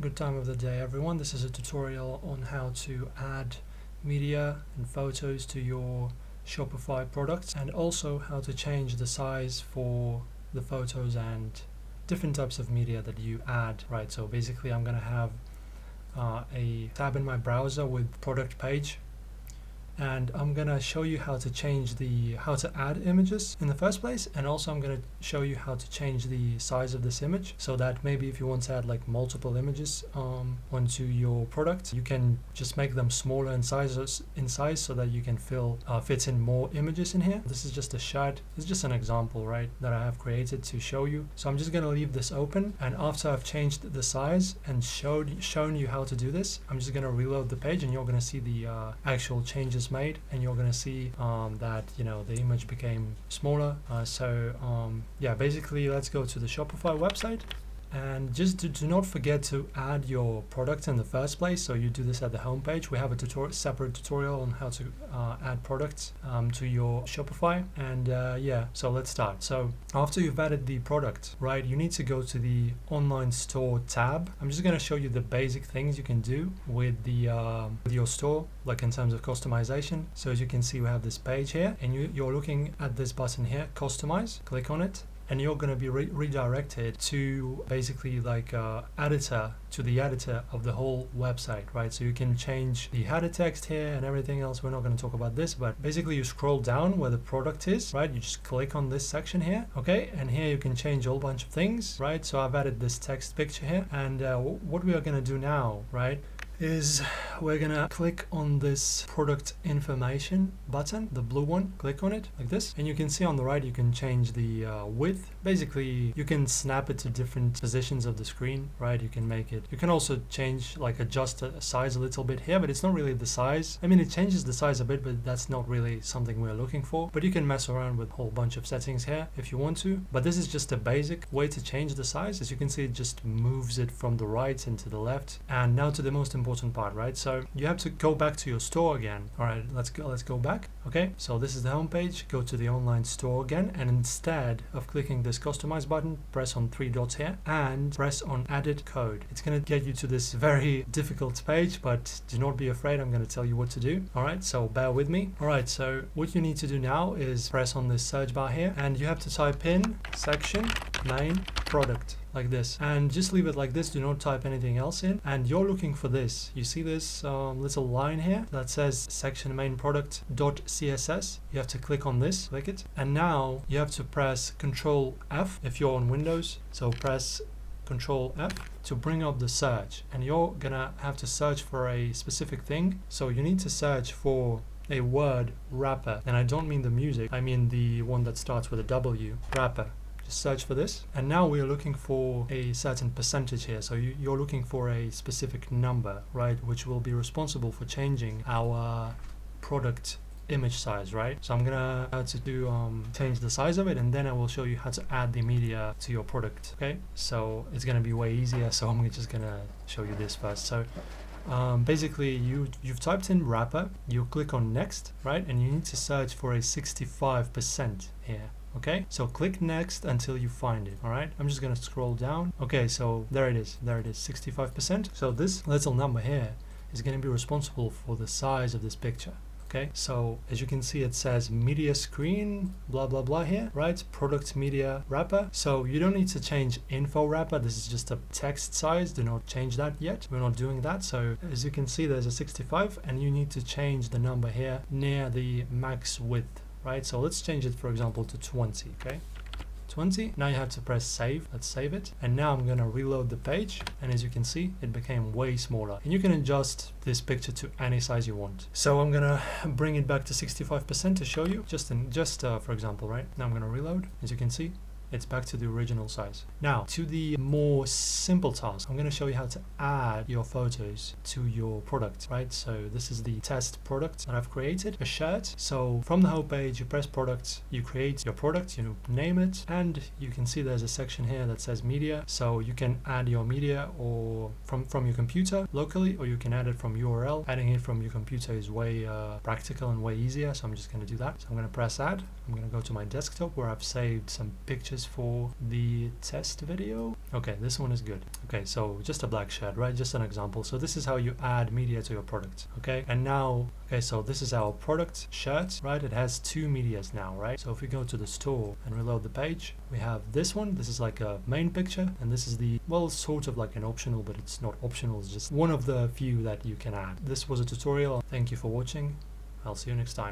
Good time of the day, everyone. This is a tutorial on how to add media and photos to your Shopify products, and also how to change the size for the photos and different types of media that you add, right? So basically I'm gonna have a tab in my browser with product page, and I'm gonna show you how to add images in the first place, and also I'm gonna show you how to change the size of this image, so that maybe if you want to add like multiple images onto your product, you can just make them smaller in size so that you can fit in more images in here. This is just a shot. It's just an example, right, that I have created to show you. So I'm just gonna leave this open, and after I've changed the size and shown you how to do this, I'm just gonna reload the page, and you're gonna see the actual changes made, and you're going to see that the image became smaller. Yeah, basically let's go to the Shopify website, and just do not forget to add your product in the first place. So you do this at the home page. We have a separate tutorial on how to add products to your Shopify, and yeah, so let's start. So after you've added the product, right, you need to go to the online store tab. I'm just going to show you the basic things you can do with your store, like in terms of customization. So as you can see, we have this page here, and you're looking at this button here, customize. Click on it, and you're going to be redirected to basically like the editor of the whole website, right? So you can change the header text here and everything else. We're not going to talk about this, but basically you scroll down where the product is, right? You just click on this section here, okay? And here you can change a whole bunch of things, right? So I've added this text picture here, and what we are going to do now, right, is we're gonna click on this product information button, the blue one. Click on it like this, and you can see on the right you can change the width. Basically you can snap it to different positions of the screen, right? You can also change, like adjust the size a little bit here, but it's not really the size. I mean, it changes the size a bit, but that's not really something we're looking for. But you can mess around with a whole bunch of settings here if you want to, but this is just a basic way to change the size. As you can see, it just moves it from the right into the left. And now to the most important part, right? So you have to go back to your store again. All right, let's go back. Okay, so this is the home page. Go to the online store again, and instead of clicking this customize button, press on 3 dots here and press on edit code. It's going to get you to this very difficult page, but do not be afraid. I'm going to tell you what to do. All right, so bear with me. All right, so what you need to do now is press on this search bar here, and you have to type in section main product like this, and just leave it like this. Do not type anything else in, and you're looking for this. You see this little line here that says section main product .css. You have to click on this, click it, and now you have to press Control F if you're on Windows. So press Control F to bring up the search, and you're gonna have to search for a specific thing. So you need to search for a word wrapper, and I don't mean the music, I mean the one that starts with a W, wrapper. Search for this, and now we are looking for a certain percentage here. So you're looking for a specific number, right, which will be responsible for changing our product image size, right? So I'm gonna change the size of it, and then I will show you how to add the media to your product. Okay, so it's gonna be way easier, so I'm just gonna show you this first. So basically you've typed in wrapper, you click on next, right, and you need to search for a 65% here. Okay, so click next until you find it. All right, I'm just gonna scroll down. Okay, so there it is, 65%. So this little number here is going to be responsible for the size of this picture. Okay, so as you can see, it says media screen, blah blah blah here, right? Product media wrapper. So you don't need to change info wrapper. This is just a text size. Do not change that yet. We're not doing that. So as you can see, there's a 65, and you need to change the number here near the max width, right? So let's change it, for example, to 20. Okay, 20. Now you have to press save. Let's save it. And now I'm going to reload the page. And as you can see, it became way smaller. And you can adjust this picture to any size you want. So I'm going to bring it back to 65% to show you, just for example, right? Now I'm going to reload. As you can see, it's back to the original size. Now, to the more simple task, I'm going to show you how to add your photos to your product, right? So this is the test product that I've created, a shirt. So from the home page, you press products, you create your product, you name it, and you can see there's a section here that says media. So you can add your media or from your computer locally, or you can add it from URL. Adding it from your computer is way practical and way easier. So I'm just going to do that. So I'm going to press add. I'm going to go to my desktop where I've saved some pictures is for the test video. Okay, this one is good. Okay, so just a black shirt, right? Just an example. So this is how you add media to your product. Okay, and now, okay, so this is our product shirt, right? It has two medias now, right? So if we go to the store and reload the page, we have this one. This is like a main picture, and this is the, well, sort of like an optional, but it's not optional. It's just one of the few that you can add. This was a tutorial. Thank you for watching. I'll see you next time.